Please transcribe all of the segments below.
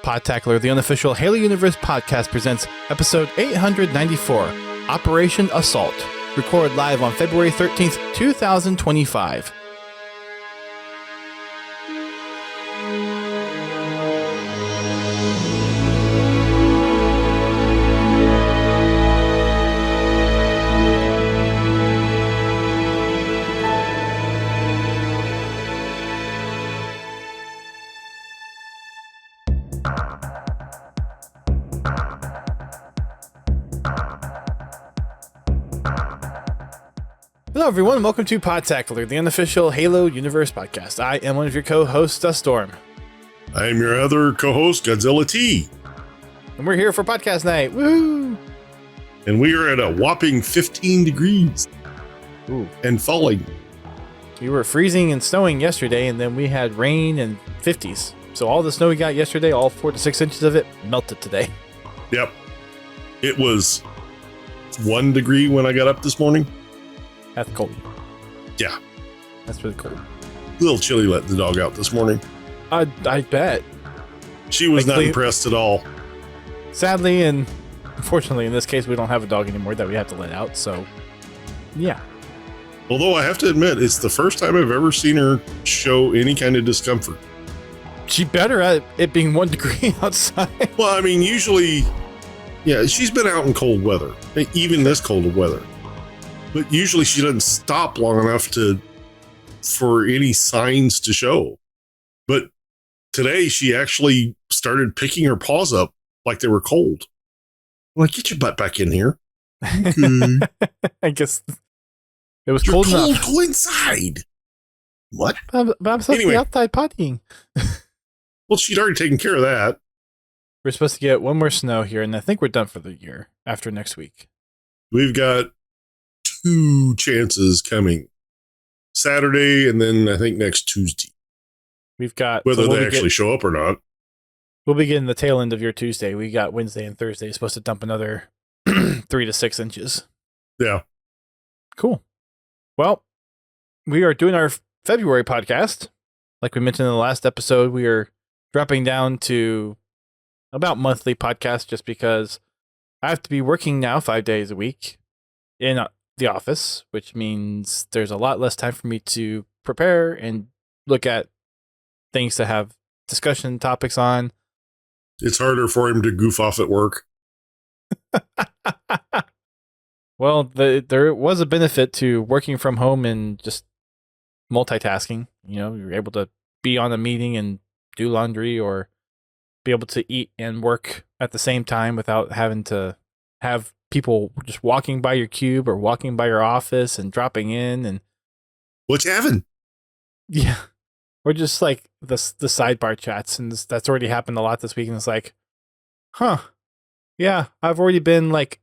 Podtacular, the unofficial Halo Universe podcast, presents episode 894, Operation Assault, recorded live on February 13th, 2025. Hello, everyone, and welcome to Podtacular, the unofficial Halo Universe podcast. I am one of your co-hosts, Storm. I am your other co-host, Godzilla T. And we're here for podcast night. Woo! And we are at a whopping 15 degrees. Ooh. And falling. We were freezing and snowing yesterday, and then we had rain and 50s. So all the snow we got yesterday, all 4 to 6 inches of it, melted today. Yep. It was 1 degree when I got up this morning. That's cold. Yeah. That's really cold. A little chilly letting the dog out this morning. I bet. She was not impressed at all. Sadly, and unfortunately, in this case, we don't have a dog anymore that we have to let out, so yeah. Although I have to admit, it's the first time I've ever seen her show any kind of discomfort. She better at it being 1 degree outside. Well, I mean, usually, yeah, she's been out in cold weather, even this cold of weather. But usually she doesn't stop long enough for any signs to show. But today she actually started picking her paws up like they were cold. I'm like, get your butt back in here. Okay. I guess it was You're cold cold. enough. Go inside. What? But I'm supposed to be outside pottying. Well, she'd already taken care of that. We're supposed to get one more snow here, and I think we're done for the year after next week. We've got 2 chances coming. Saturday and then I think next Tuesday. We've got whether they actually show up or not. We'll be getting the tail end of your Tuesday. We got Wednesday and Thursday. It's supposed to dump another 3 to 6 inches. Yeah. Cool. Well, we are doing our February podcast. Like we mentioned in the last episode, we are dropping down to about monthly podcasts just because I have to be working now 5 days a week in the office, which means there's a lot less time for me to prepare and look at things to have discussion topics on. It's harder for him to goof off at work. Well, there was a benefit to working from home and just multitasking. You know, you're able to be on a meeting and do laundry or be able to eat and work at the same time without having to have people just walking by your cube or walking by your office and dropping in and what you having? Yeah. Or just like the sidebar chats, and that's already happened a lot this week, and it's like, yeah, I've already been like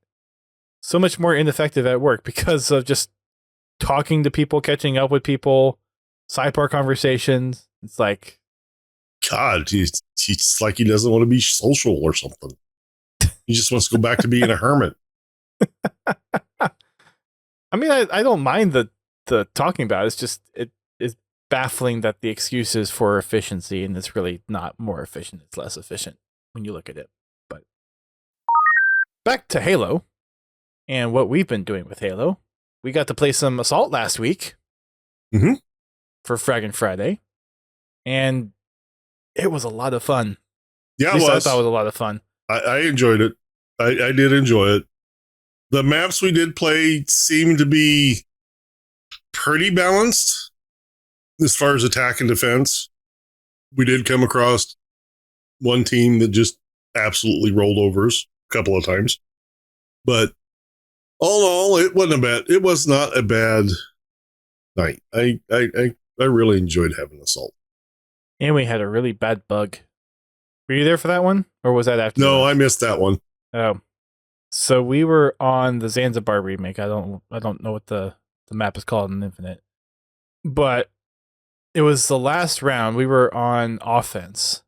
so much more ineffective at work because of just talking to people, catching up with people, sidebar conversations. It's like, God, he's like he doesn't want to be social or something. He just wants to go back to being a hermit. I mean, I don't mind the talking about it. It's just it is baffling that the excuse is for efficiency, and it's really not more efficient. It's less efficient when you look at it. But back to Halo and what we've been doing with Halo. We got to play some Assault last week for Fraggin' Friday, and it was a lot of fun. Yeah, at least I thought it was a lot of fun. I enjoyed it. I did enjoy it. The maps we did play seemed to be pretty balanced as far as attack and defense. We did come across one team that just absolutely rolled over us a couple of times. But all in all, it was not a bad night. I really enjoyed having Assault. And we had a really bad bug. Were you there for that one? Or was that after? No, I missed that one. Oh. So we were on the Zanzibar remake. I don't know what the map is called in Infinite. But it was the last round. We were on offense.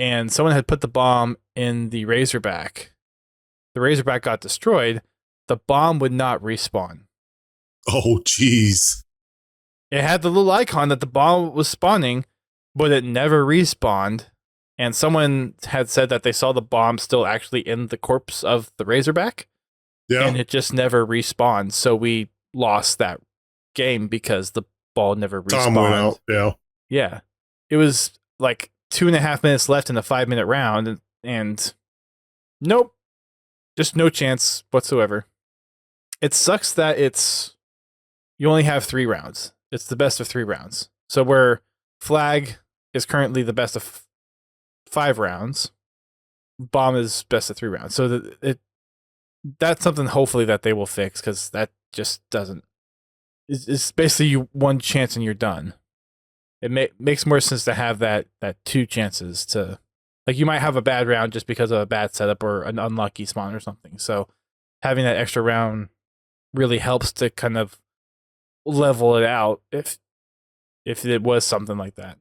And someone had put the bomb in the Razorback. The Razorback got destroyed. The bomb would not respawn. Oh, jeez. It had the little icon that the bomb was spawning, but it never respawned. and someone had said that they saw the bomb still actually in the corpse of the Razorback, Yeah. and it just never respawned. So we lost that game because the ball never respawned. Tom went out. Yeah. Yeah. It was like 2.5 minutes left in the 5-minute round, and nope, just no chance whatsoever. It sucks that you only have 3 rounds. It's the best of 3 rounds. So where Flag is currently the best of 5 rounds, Bomb is best of 3 rounds. So that's something hopefully that they will fix, because that just doesn't. It's basically you 1 chance and you're done. It makes more sense to have that 2 chances to, like, you might have a bad round just because of a bad setup or an unlucky spawn or something. So having that extra round really helps to kind of level it out if it was something like that.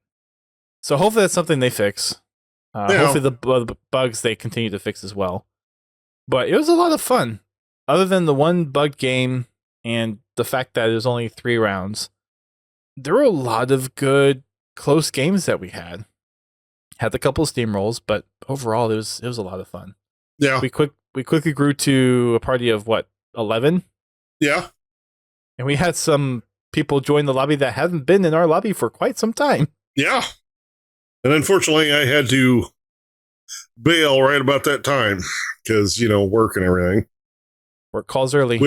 So hopefully that's something they fix. Hopefully the bugs they continue to fix as well. But it was a lot of fun. Other than the 1 bugged game and the fact that it was only 3 rounds, there were a lot of good close games that we had. Had a couple of steamrolls, but overall it was a lot of fun. Yeah. We quickly grew to a party of 11? Yeah. And we had some people join the lobby that haven't been in our lobby for quite some time. Yeah. And unfortunately, I had to bail right about that time because, work and everything. Work calls early.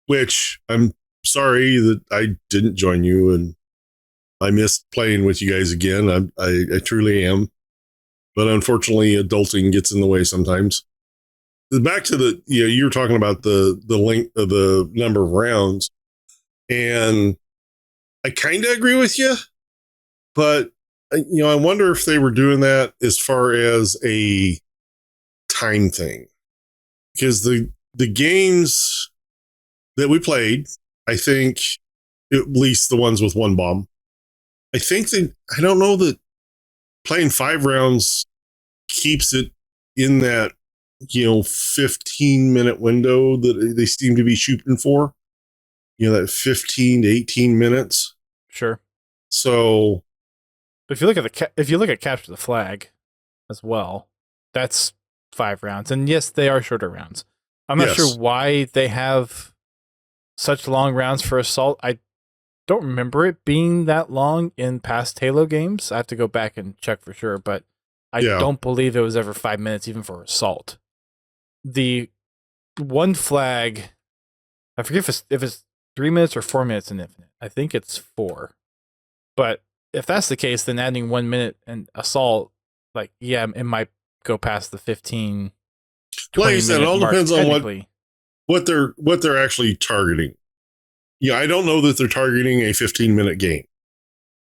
Which I'm sorry that I didn't join you, and I missed playing with you guys again. I truly am. But unfortunately, adulting gets in the way sometimes. Back to you were talking about the length of the number of rounds, and I kind of agree with you, but I wonder if they were doing that as far as a time thing, because the games that we played, I think, at least the ones with 1 bomb, I don't know that playing 5 rounds keeps it in that 15-minute window that they seem to be shooting for, that 15 to 18 minutes. Sure. So, but if you look at Capture the Flag as well, that's 5 rounds, and yes, they are shorter rounds. I'm not sure why they have such long rounds for Assault. I don't remember it being that long in past Halo games. I have to go back and check for sure, but I don't believe it was ever 5 minutes even for Assault. The 1 flag, I forget if it's 3 minutes or 4 minutes in Infinite. I think it's 4. But if that's the case, then adding 1 minute and Assault, it might go past the 15. Like I said, it all depends on what they're actually targeting. Yeah, I don't know that they're targeting a 15-minute game,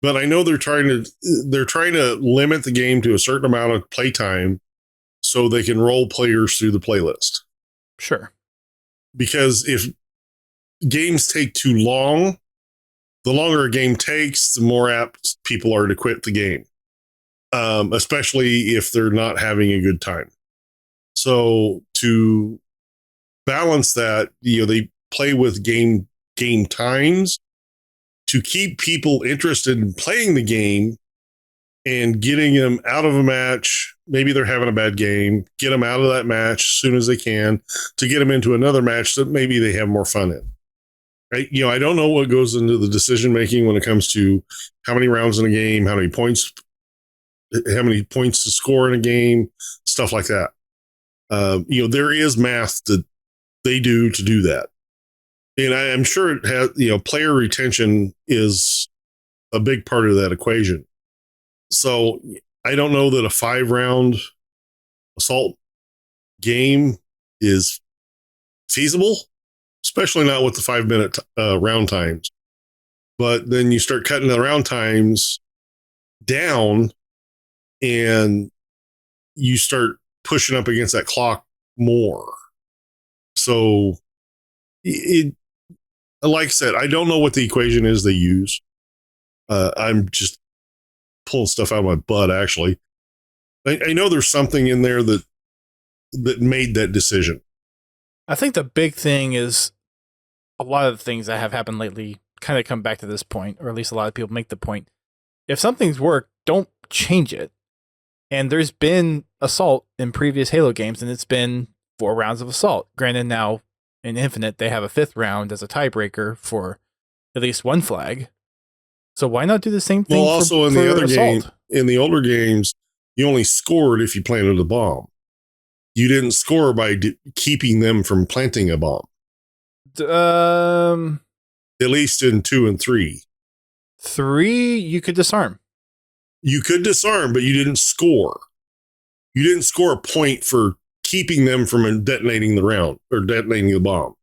but I know they're trying to limit the game to a certain amount of playtime so they can roll players through the playlist. Sure. Because if games take too long, the longer a game takes, the more apt people are to quit the game, especially if they're not having a good time. So to balance that, they play with game times to keep people interested in playing the game and getting them out of a match. Maybe they're having a bad game, get them out of that match as soon as they can to get them into another match that maybe they have more fun in. Right? I don't know what goes into the decision making when it comes to how many rounds in a game, how many points to score in a game, stuff like that. There is math that they do to do that. And I'm sure it has, player retention is a big part of that equation. So I don't know that a 5-round Assault game is feasible, especially not with the 5-minute round times. But then you start cutting the round times down and you start pushing up against that clock more. So like I said, I don't know what the equation is they use. I'm just pulling stuff out of my butt, actually. I know there's something in there that made that decision. I think the big thing is a lot of the things that have happened lately kind of come back to this point, or at least a lot of people make the point. If something's worked, don't change it. And there's been assault in previous Halo games, and it's been 4 rounds of assault. Granted, now in Infinite, they have a 5th round as a tiebreaker for at least one flag. So why not do the same thing? Well, also in the other game, in the older games, you only scored if you planted a bomb. You didn't score by keeping them from planting a bomb. At least in 2 and 3. 3, you could disarm. You could disarm, but you didn't score. You didn't score a point for keeping them from detonating the round or detonating the bomb.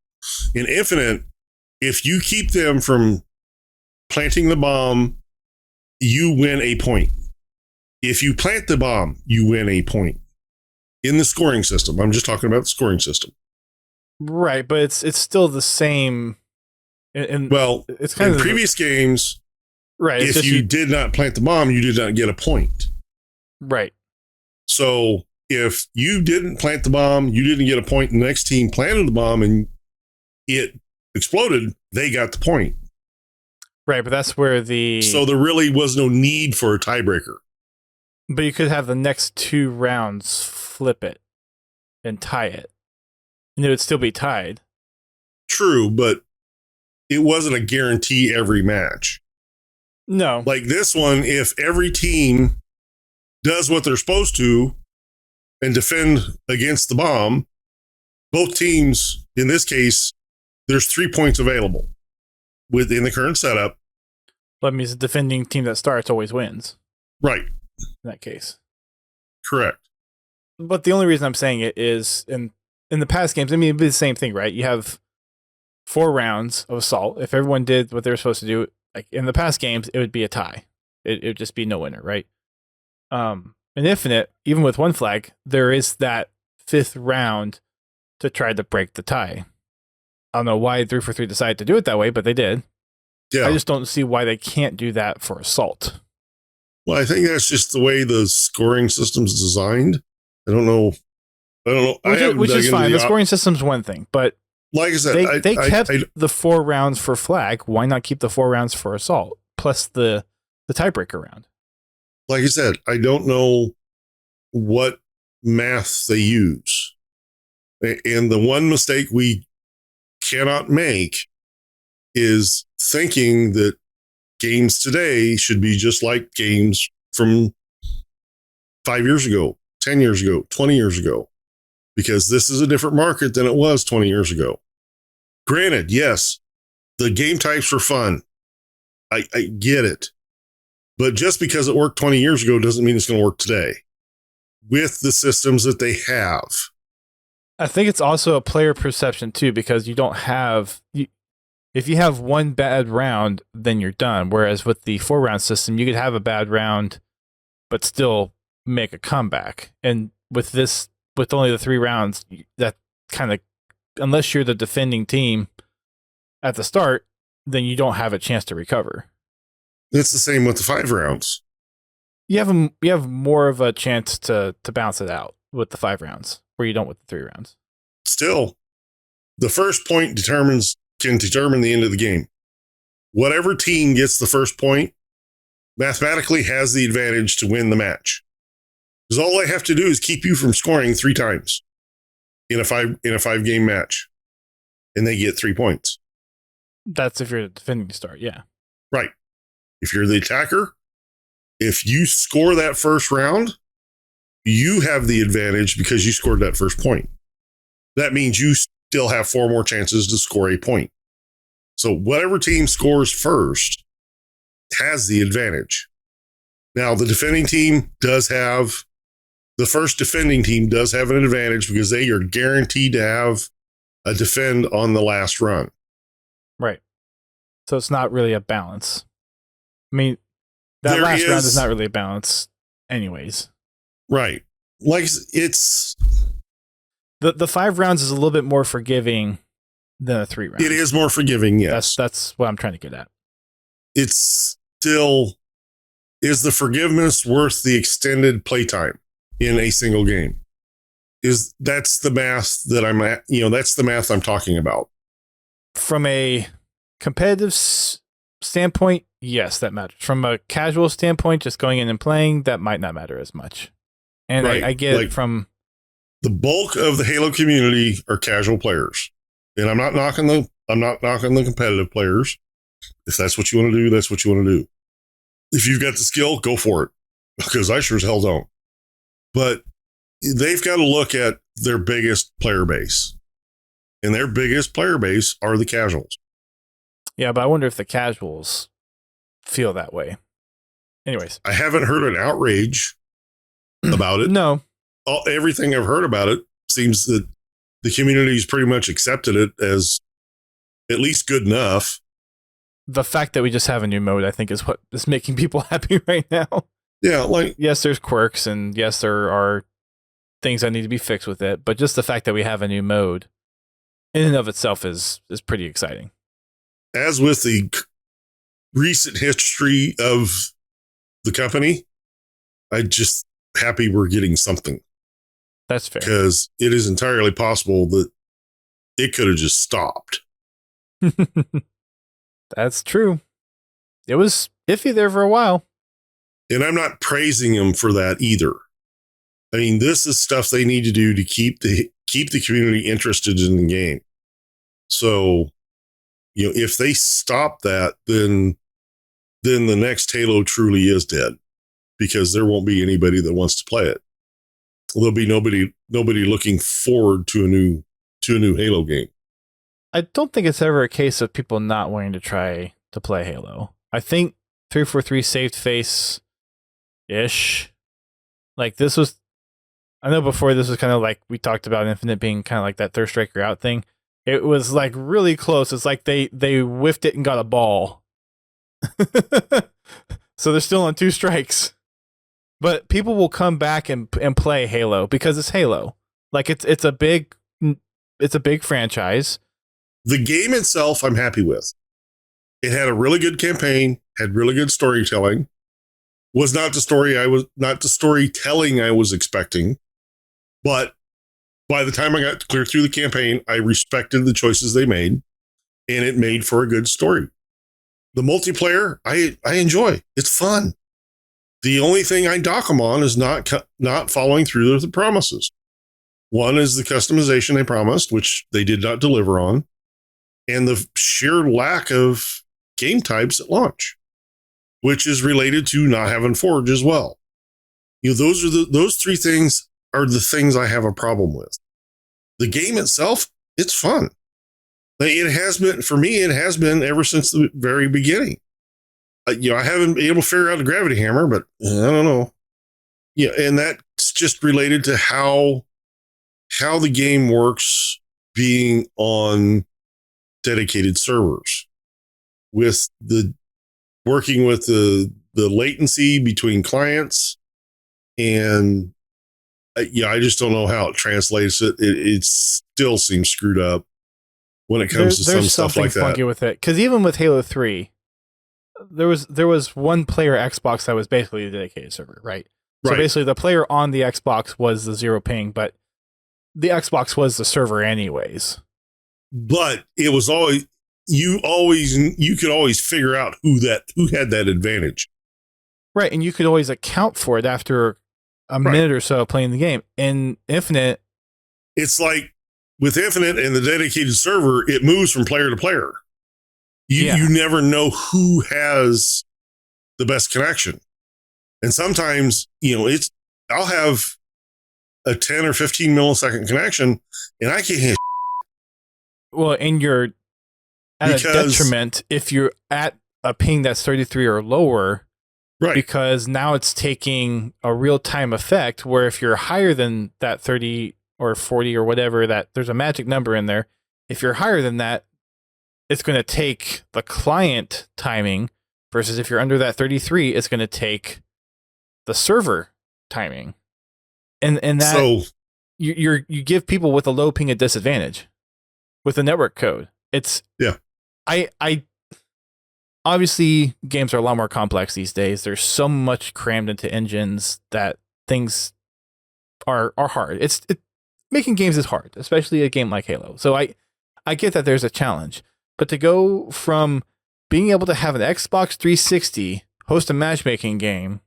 In Infinite, if you keep them from planting the bomb, you win a point. If you plant the bomb, you win a point. In the scoring system. I'm just talking about the scoring system. Right, but it's still the same. Well, it's kind of previous games, right? If you did not plant the bomb, you did not get a point. Right. So if you didn't plant the bomb, you didn't get a point. The next team planted the bomb and it exploded, they got the point. Right, but that's where So there really was no need for a tiebreaker. But you could have the next 2 rounds flip it and tie it. And it would still be tied. True, but it wasn't a guarantee every match. No. Like this one, if every team does what they're supposed to and defend against the bomb, both teams, in this case, there's 3 points available within the current setup. That means the defending team that starts always wins. Right. In that case. Correct. But the only reason I'm saying it is in the past games, I mean, it'd be the same thing, right? You have 4 rounds of assault. If everyone did what they were supposed to do, like in the past games, it would be a tie. It would just be no winner, right? In Infinite, even with 1 flag, there is that 5th round to try to break the tie. I don't know why 343 decided to do it that way, but they did. Yeah. I just don't see why they can't do that for assault. Well, I think that's just the way the scoring system's designed. I don't know. Which is fine. The scoring system's one thing, but like I said, they kept the 4 rounds for flag. Why not keep the 4 rounds for assault plus the tiebreaker round? Like I said, I don't know what math they use. And the one mistake we cannot make is thinking that games today should be just like games from 5 years ago, 10 years ago, 20 years ago, because this is a different market than it was 20 years ago. Granted, yes, the game types are fun. I get it. But just because it worked 20 years ago doesn't mean it's going to work today with the systems that they have. I think it's also a player perception too, because you don't have... If you have 1 bad round, then you're done. Whereas with the 4-round system, you could have a bad round, but still make a comeback. And with only the 3 rounds, that kind of, unless you're the defending team at the start, then you don't have a chance to recover. It's the same with the 5 rounds. You have more of a chance to bounce it out with the 5 rounds, where you don't with the 3 rounds. Still, the first point can determine the end of the game. Whatever team gets the first point mathematically has the advantage to win the match. Because all they have to do is keep you from scoring 3 times in a 5 game match, and they get 3 points. That's if you're the defending start, yeah. Right. If you're the attacker, if you score that first round, you have the advantage because you scored that first point. That means you still have 4 more chances to score a point. So whatever team scores first has the advantage. Now, the first defending team does have an advantage because they are guaranteed to have a defend on the last run. Right. So it's not really a balance. I mean, that last round is not really a balance anyways. Right. Like it's... The 5 rounds is a little bit more forgiving than a 3 round. It is more forgiving, yes. That's what I'm trying to get at. It's still... Is the forgiveness worth the extended playtime in a single game? That's the math that I'm at, that's the math I'm talking about. From a competitive standpoint, yes, that matters. From a casual standpoint, just going in and playing, that might not matter as much. And Right. I get Like, it from the bulk of the Halo community are casual players. And I'm not knocking the competitive players. If that's what you want to do, that's what you want to do. If you've got the skill, go for it. Because I sure as hell don't. But they've got to look at their biggest player base. And their biggest player base are the casuals. Yeah, but I wonder if the casuals feel that way. Anyways. I haven't heard an outrage about it. No. Everything I've heard about it seems that the community's pretty much accepted it as at least good enough. The fact that we just have a new mode, I think, is what is making people happy right now. Yeah, like, yes, there's quirks, and yes, there are things that need to be fixed with it, but just the fact that we have a new mode in and of itself is pretty exciting. as with the recent history of the company, I'm just happy we're getting something. That's fair. Because it is entirely possible that it could have just stopped. That's true. It was iffy there for a while. And I'm not praising them for that either. I mean, this is stuff they need to do to keep the community interested in the game. So, if they stop that, then the next Halo truly is dead, because there won't be anybody that wants to play it. There'll be nobody looking forward to a new Halo game. I don't think it's ever a case of people not wanting to try to play Halo. I think 343 saved face ish. Like, this was, I know before this was kind of like we talked about Infinite being kind of like that third striker out thing. It was like really close. It's like they whiffed it and got a ball. So they're still on 2 strikes. But people will come back and play Halo because it's Halo. Like, it's a big franchise. The game itself, I'm happy with. It had a really good campaign, had really good storytelling. Was not the storytelling I was expecting, but by the time I got clear through the campaign, I respected the choices they made, and it made for a good story. The multiplayer, I enjoy. It's fun. The only thing I dock them on is not following through with the promises. One is the customization they promised, which they did not deliver on, and the sheer lack of game types at launch, which is related to not having Forge as well. Those 3 things are the things I have a problem with. The game itself, it's fun. It has been, for me, it has been ever since the very beginning. I haven't been able to figure out the gravity hammer, but I don't know. Yeah, and that's just related to how the game works being on dedicated servers, with the working with the latency between clients, and I just don't know how it translates it. It still seems screwed up when it comes to some stuff like that. There's something funky with it, because even with Halo 3, there was one player Xbox that was basically a dedicated server, right? So basically, the player on the Xbox was the 0 ping, but the Xbox was the server anyways. But it was always you could always figure out who had that advantage, right? And you could always account for it after a minute or so of playing the game. In Infinite, it's like with Infinite and the dedicated server, it moves from player to player. You never know who has the best connection. And sometimes, I'll have a 10 or 15 millisecond connection and I can't hit. Well, and you're at a detriment if you're at a ping that's 33 or lower. Right. Because now it's taking a real-time effect, where if you're higher than that 30 or 40 or whatever, that there's a magic number in there. If you're higher than that, it's going to take the client timing, versus if you're under that 33, it's going to take the server timing. And that, so you give people with a low ping a disadvantage with the network code. I obviously, games are a lot more complex these days. There's so much crammed into engines that things are hard. Making games is hard, especially a game like Halo. So I get that there's a challenge, but to go from being able to have an Xbox 360 host a matchmaking game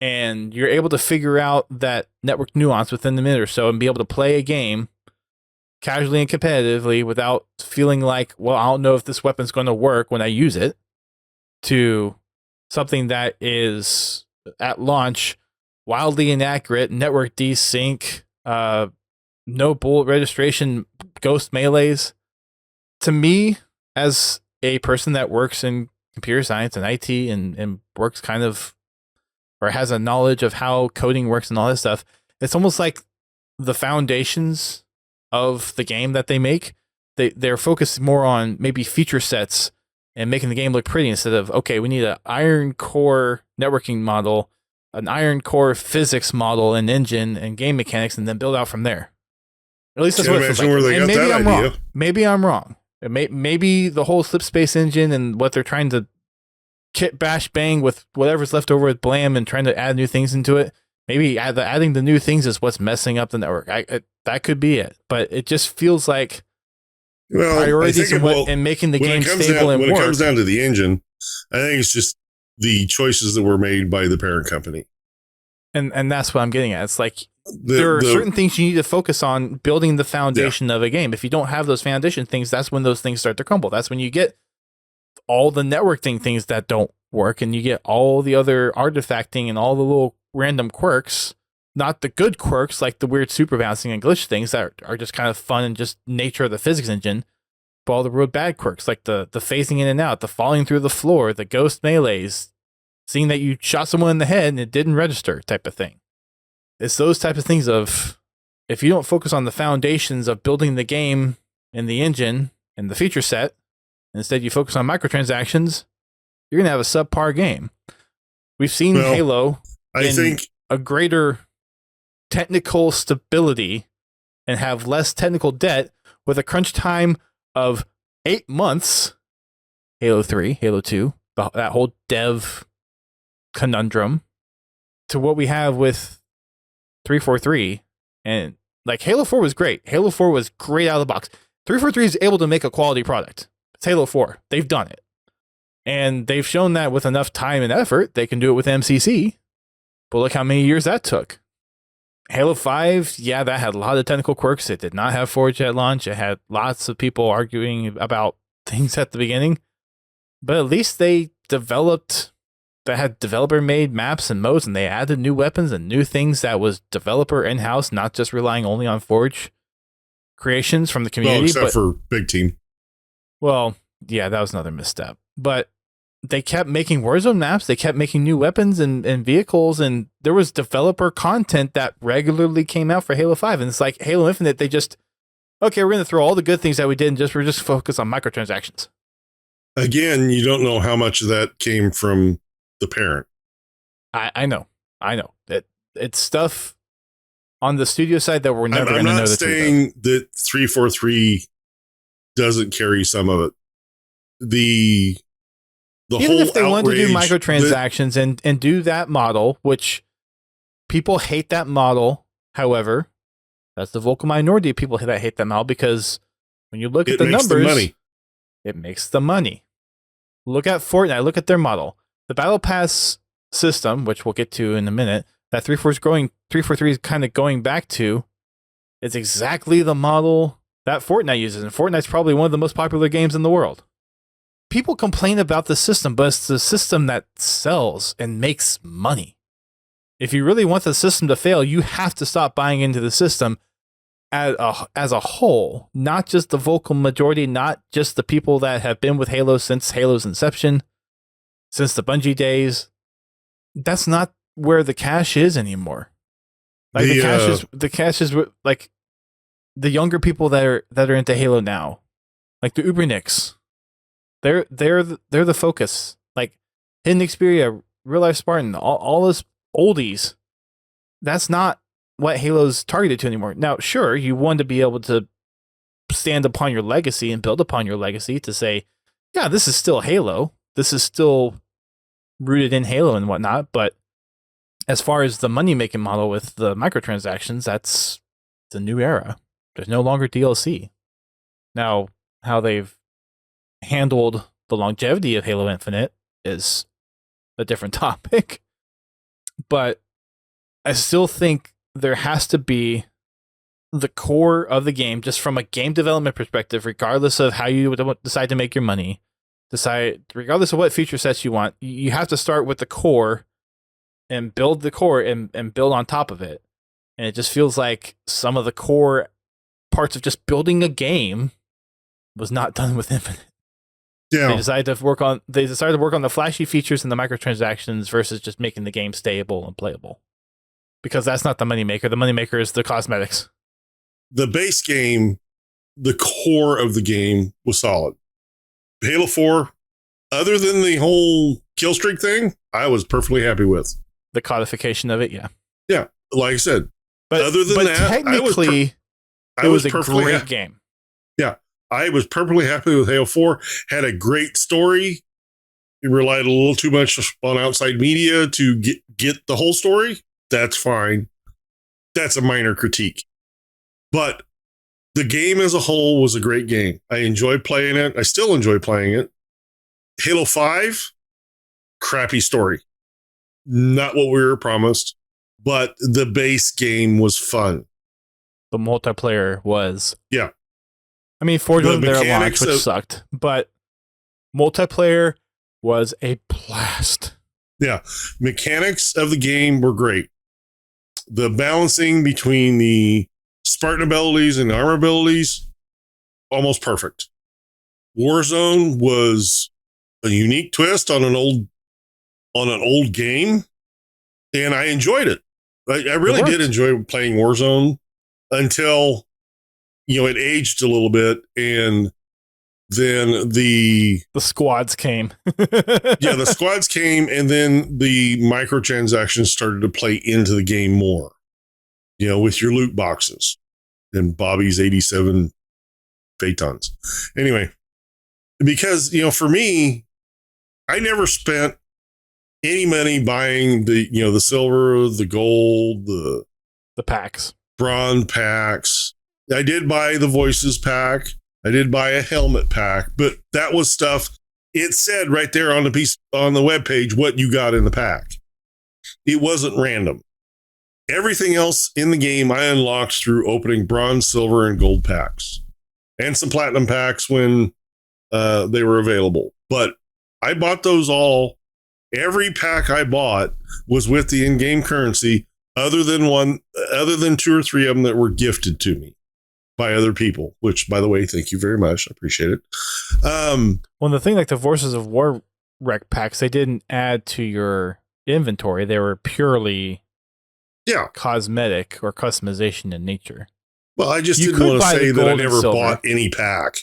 and you're able to figure out that network nuance within the minute or so and be able to play a game casually and competitively without feeling like, well, I don't know if this weapon's going to work when I use it, to something that is at launch wildly inaccurate, network desync, no bullet registration, ghost melees. To me, as a person that works in computer science and IT and works kind of, or has a knowledge of how coding works and all this stuff, it's almost like the foundations of the game that they make, they're focused more on maybe feature sets and making the game look pretty instead of, okay, we need an iron core networking model, an iron core physics model and engine and game mechanics, and then build out from there. At least that's what it feels like. And maybe I'm wrong. Maybe I'm wrong. Maybe the whole slipspace engine and what they're trying to kit bash bang with whatever's left over with Blam and trying to add new things into it. Maybe adding the new things is what's messing up the network. That could be it. But it just feels like priorities and making the game stable and work. When it comes down to the engine, I think it's just the choices that were made by the parent company. And that's what I'm getting at. It's like there are certain things you need to focus on building the foundation of a game. If you don't have those foundation things, that's when those things start to crumble. That's when you get all the networking things that don't work, and you get all the other artifacting and all the little random quirks, not the good quirks like the weird super bouncing and glitch things that are just kind of fun and just nature of the physics engine, but all the real bad quirks like the phasing in and out, the falling through the floor, the ghost melees, seeing that you shot someone in the head and it didn't register type of thing. It's those types of things of, if you don't focus on the foundations of building the game and the engine and the feature set, instead you focus on microtransactions, you're going to have a subpar game. We've seen Halo in a greater technical stability and have less technical debt with a crunch time of 8 months. Halo 3, Halo 2, that whole dev conundrum, to what we have with 343. And like Halo 4 was great. Halo 4 was great out of the box. 343 is able to make a quality product. It's Halo 4. They've done it. And they've shown that with enough time and effort, they can do it with MCC. But look how many years that took. Halo 5, yeah, that had a lot of technical quirks. It did not have Forge at launch. It had lots of people arguing about things at the beginning. But at least they had developer-made maps and modes, and they added new weapons and new things that was developer in-house, not just relying only on Forge creations from the community. Well, except for Big Team. Well, yeah, that was another misstep. But they kept making Warzone maps, they kept making new weapons and vehicles, and there was developer content that regularly came out for Halo 5. And it's like Halo Infinite, they just, okay, we're going to throw all the good things that we did and we're just focus on microtransactions. Again, you don't know how much of that came from the parent. I know. It's stuff on the studio side that we're never going to know. I'm not saying that 343 doesn't carry some of it. The even whole if they want to do microtransactions and do that model, which people hate that model. However, that's the vocal minority of people that hate that model, because when you look at the numbers, it makes the money. Look at Fortnite. Look at their model. The Battle Pass system, which we'll get to in a minute, that 343 is kind of going back to, is exactly the model that Fortnite uses. And Fortnite's probably one of the most popular games in the world. People complain about the system, but it's the system that sells and makes money. If you really want the system to fail, you have to stop buying into the system as a whole, not just the vocal majority, not just the people that have been with Halo since Halo's inception, since the Bungie days. That's not where the cash is anymore. Like the cash is like the younger people that are into Halo now, like the Ubernicks. They're the focus. Like Hidden Xperia, Real Life Spartan, all those oldies. That's not what Halo's targeted to anymore. Now, sure, you want to be able to stand upon your legacy and build upon your legacy to say, yeah, this is still Halo. This is still rooted in Halo and whatnot. But as far as the money-making model with the microtransactions, that's the new era. There's no longer DLC. Now, how they've handled the longevity of Halo Infinite is a different topic. but I still think there has to be the core of the game, just from a game development perspective, regardless of how you decide to make your money, regardless of what feature sets you want, you have to start with the core and build the core and build on top of it. And it just feels like some of the core parts of just building a game was not done with Infinite. Yeah. They decided to work on the flashy features and the microtransactions versus just making the game stable and playable. Because that's not the moneymaker. The moneymaker is the cosmetics. The base game, the core of the game was solid. Halo 4, other than the whole kill streak thing, I was perfectly happy with. The codification of it, yeah. Yeah, like I said. But other than that, technically, it was a great game. Yeah, I was perfectly happy with Halo 4. Had a great story. It relied a little too much on outside media to get the whole story. That's fine. That's a minor critique. But the game as a whole was a great game. I enjoyed playing it. I still enjoy playing it. Halo 5, crappy story. Not what we were promised, but the base game was fun. The multiplayer was. Yeah. I mean, Forge wasn't there at launch, which sucked, but multiplayer was a blast. Yeah. Mechanics of the game were great. The balancing between the Spartan abilities and armor abilities, almost perfect. Warzone was a unique twist on an old game, and I enjoyed it. I really did enjoy playing Warzone until, it aged a little bit, and then the squads came. Yeah, the squads came, and then the microtransactions started to play into the game more. With your loot boxes and Bobby's 87 Phaetons. Anyway, because, for me, I never spent any money buying the silver, the gold, the packs, bronze packs. I did buy the voices pack. I did buy a helmet pack, but that was stuff. It said right there on the webpage what you got in the pack. It wasn't random. Everything else in the game I unlocked through opening bronze, silver, and gold packs, and some platinum packs when they were available. But I bought those all. Every pack I bought was with the in-game currency, other than 2 or 3 of them that were gifted to me by other people. Which, by the way, thank you very much. I appreciate it. Well, the thing, like the Forces of War rec packs, they didn't add to your inventory. They were purely cosmetic or customization in nature. Well, I just didn't want to say that I never bought any pack,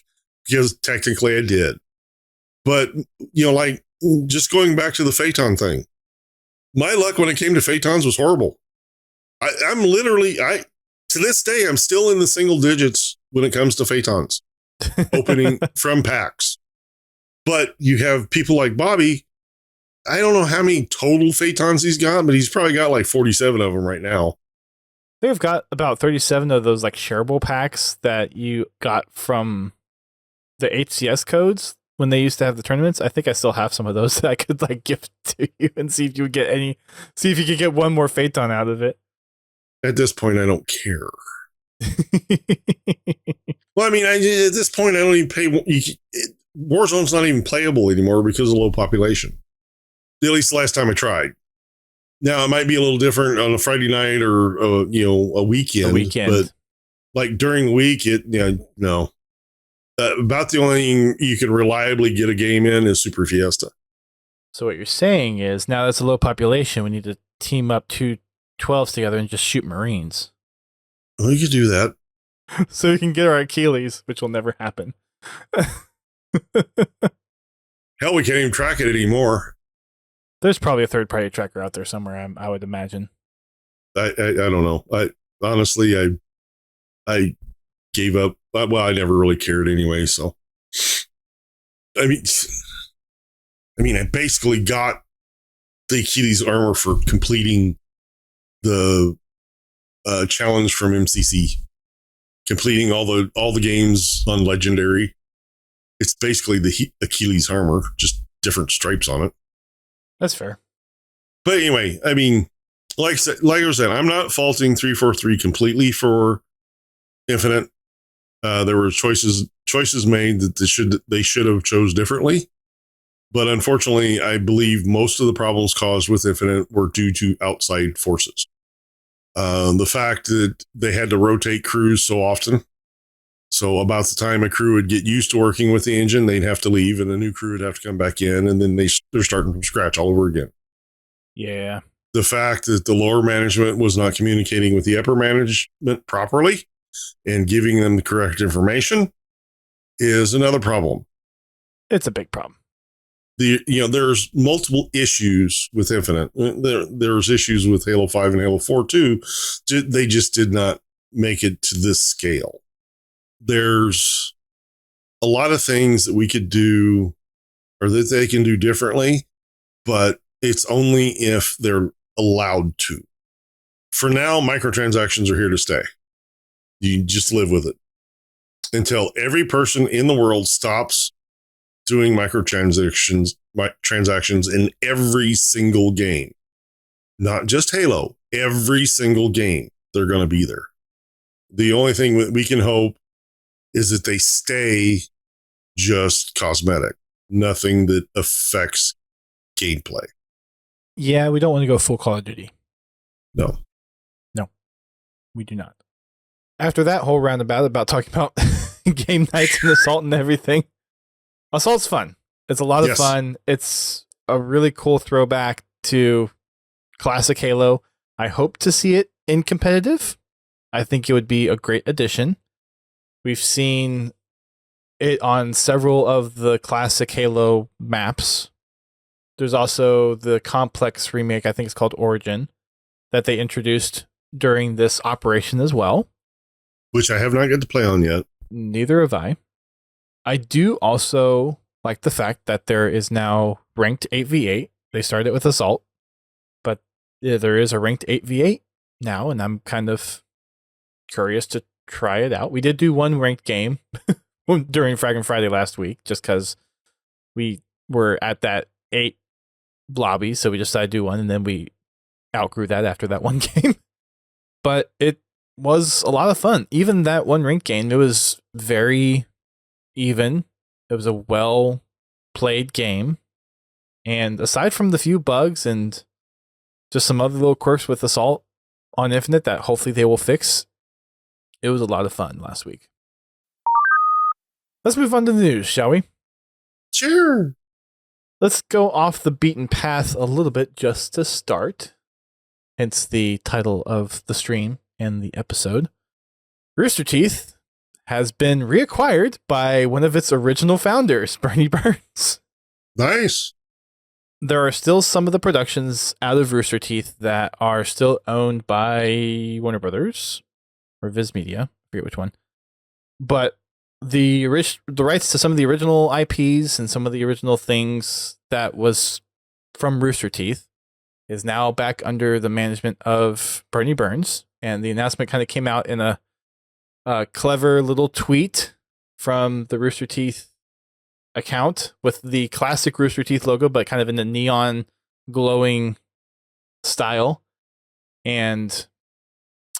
because technically I did. But, just going back to the Phaeton thing, my luck when it came to Phaetons was horrible. I'm literally, to this day, I'm still in the single digits when it comes to Phaetons opening from packs. But you have people like Bobby. I don't know how many total Phaetons he's got, but he's probably got like 47 of them right now. They've got about 37 of those like shareable packs that you got from the HCS codes when they used to have the tournaments. I think I still have some of those that I could like gift to you and see if you could get one more Phaeton out of it. At this point, I don't care. Well, I mean, at this point, I don't even pay. Warzone's not even playable anymore because of low population. At least the last time I tried. Now, it might be a little different on a Friday night or, a weekend. But like during the week, no. About the only thing you can reliably get a game in is Super Fiesta. So what you're saying is, now that's a low population, we need to team up 2 12s together and just shoot Marines. Well, you could do that. So we can get our Achilles, which will never happen. Hell, we can't even track it anymore. There's probably a third-party tracker out there somewhere, I would imagine. I don't know. Honestly, I gave up. Well, I never really cared anyway. So, I mean, I basically got the Achilles armor for completing the challenge from MCC, completing all the games on Legendary. It's basically the Achilles armor, just different stripes on it. That's fair. But anyway, I mean, like I was saying, I'm not faulting 343 completely for Infinite. There were choices made that they should have chose differently. But unfortunately, I believe most of the problems caused with Infinite were due to outside forces. The fact that they had to rotate crews so often. So about the time a crew would get used to working with the engine, they'd have to leave and a new crew would have to come back in, and then they're starting from scratch all over again. Yeah. The fact that the lower management was not communicating with the upper management properly and giving them the correct information is another problem. It's a big problem. There's multiple issues with Infinite. There's issues with Halo 5 and Halo 4 too. They just did not make it to this scale. There's a lot of things that we could do or that they can do differently, but it's only if they're allowed to. For now, microtransactions are here to stay. You just live with it until every person in the world stops doing transactions in every single game. Not just Halo, every single game, they're going to be there. The only thing that we can hope is that they stay just cosmetic, nothing that affects gameplay. Yeah, we don't want to go full Call of Duty. No, we do not. After that whole roundabout about talking about game nights and Assault and everything, Assault's fun. It's a lot of fun. It's a really cool throwback to classic Halo. I hope to see it in competitive. I think it would be a great addition. We've seen it on several of the classic Halo maps. There's also the complex remake, I think it's called Origin, that they introduced during this operation as well. Which I have not got to play on yet. Neither have I. I do also like the fact that there is now ranked 8v8. They started with Assault, but there is a ranked 8v8 now, and I'm kind of curious to try it out. We did do one ranked game during Frag Friday last week, just because we were at that 8 lobby, so we decided to do one, and then we outgrew that after that one game. But it was a lot of fun. Even that one ranked game, it was very even. It was a well played game. And aside from the few bugs and just some other little quirks with Assault on Infinite that hopefully they will fix, it was a lot of fun last week. Let's move on to the news, shall we? Sure. Let's go off the beaten path a little bit just to start. Hence the title of the stream and the episode. Rooster Teeth has been reacquired by one of its original founders, Bernie Burns. Nice. There are still some of the productions out of Rooster Teeth that are still owned by Warner Brothers or Viz Media, I forget which one. But the rights to some of the original IPs and some of the original things that was from Rooster Teeth is now back under the management of Bernie Burns. And the announcement kind of came out in a clever little tweet from the Rooster Teeth account with the classic Rooster Teeth logo, but kind of in the neon glowing style. And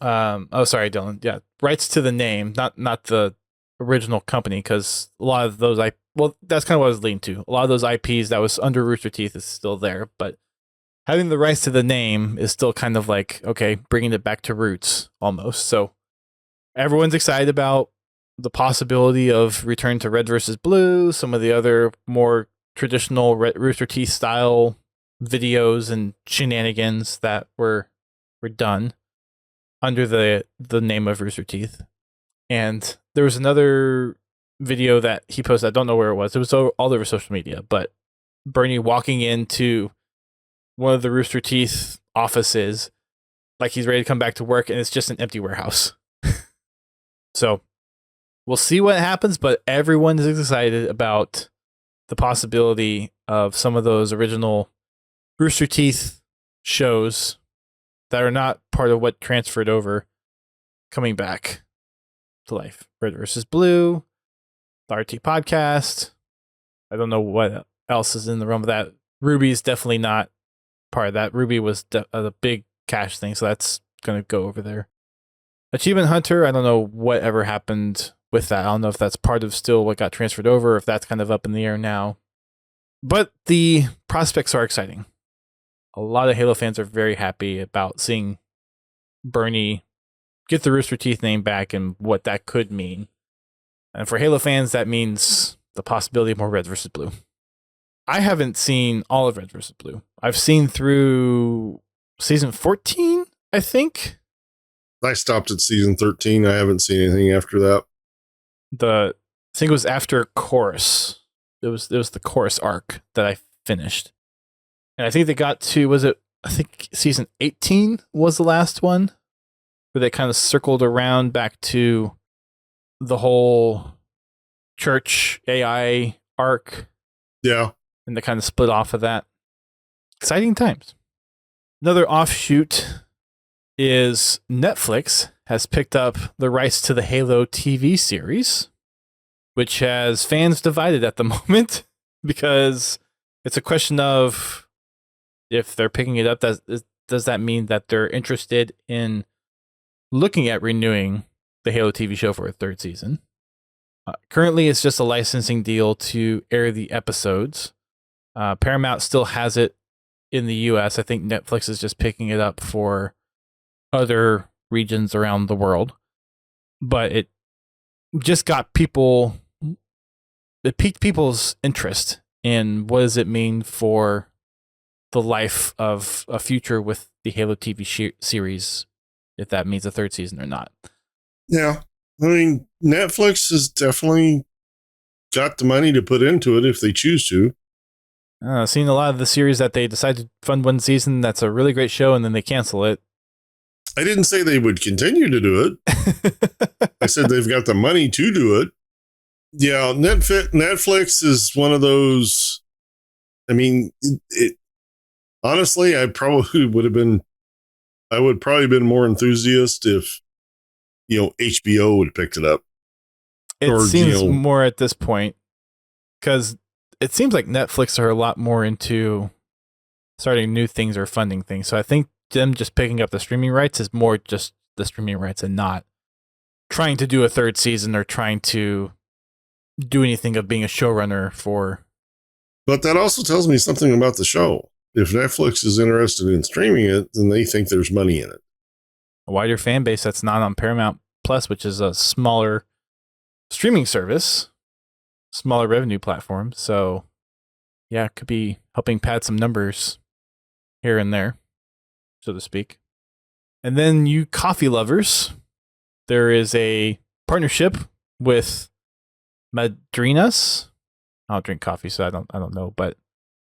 sorry, Dylan. Yeah, rights to the name, not the original company, because a lot of those that's kind of what I was leaning to. A lot of those IPs that was under Rooster Teeth is still there, but having the rights to the name is still kind of like, okay, bringing it back to roots almost. So everyone's excited about the possibility of return to Red versus Blue, some of the other more traditional Rooster Teeth style videos and shenanigans that were done under the name of Rooster Teeth. And there was another video that he posted. I don't know where it was. It was all over social media, but Bernie walking into one of the Rooster Teeth offices like he's ready to come back to work, and it's just an empty warehouse. So we'll see what happens, but everyone is excited about the possibility of some of those original Rooster Teeth shows that are not part of what transferred over coming back to life. Red versus Blue, the RT podcast. I don't know what else is in the realm of that. Ruby's definitely not part of that. Ruby was a big cash thing, so that's going to go over there. Achievement Hunter, I don't know what ever happened with that. I don't know if that's part of still what got transferred over, or if that's kind of up in the air now. But the prospects are exciting. A lot of Halo fans are very happy about seeing Bernie get the Rooster Teeth name back and what that could mean. And for Halo fans, that means the possibility of more Red versus Blue. I haven't seen all of Red versus Blue. I've seen through season 14, I think. I stopped at season 13. I haven't seen anything after that. I think it was after Chorus. It was the Chorus arc that I finished. And I think they got to, I think season 18 was the last one, where they kind of circled around back to the whole church AI arc. Yeah. And they kind of split off of that. Exciting times. Another offshoot is Netflix has picked up the rights to the Halo TV series, which has fans divided at the moment because it's a question of if they're picking it up, does that mean that they're interested in looking at renewing the Halo TV show for a third season? Currently, it's just a licensing deal to air the episodes. Paramount still has it in the US. I think Netflix is just picking it up for other regions around the world. But it just got it piqued people's interest in what does it mean for the life of a future with the Halo TV series, if that means a third season or not. Yeah. I mean, Netflix has definitely got the money to put into it if they choose to. I've seen a lot of the series that they decide to fund one season that's a really great show and then they cancel it. I didn't say they would continue to do it. I said they've got the money to do it. Yeah, Netflix is one of those. I mean, honestly, I would probably been more enthusiast if, HBO would have picked it up. It seems more at this point because it seems like Netflix are a lot more into starting new things or funding things. So I think them just picking up the streaming rights is more just the streaming rights and not trying to do a third season or trying to do anything of being a showrunner for. But that also tells me something about the show. If Netflix is interested in streaming it, then they think there's money in it. A wider fan base that's not on Paramount Plus, which is a smaller streaming service, smaller revenue platform. So, yeah, it could be helping pad some numbers here and there, so to speak. And then you coffee lovers, there is a partnership with Madrinas. I don't drink coffee, so I don't know, but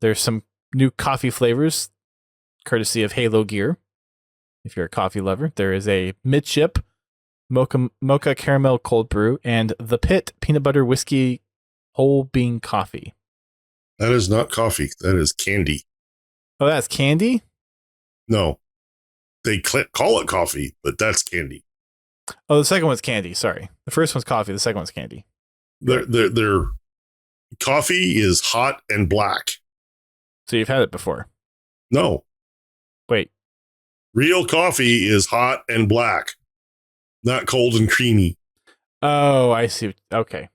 there's some new coffee flavors courtesy of Halo Gear. If you're a coffee lover, there is a Midship Mocha Caramel Cold Brew and the Pit Peanut Butter Whiskey Whole Bean Coffee. That is not coffee. That is candy. Oh, that's candy? No. They call it coffee, but that's candy. Oh, the second one's candy. Sorry. The first one's coffee. The second one's candy. Their coffee is hot and black. So you've had it before? No. Wait. Real coffee is hot and black, not cold and creamy. Oh, I see. Okay.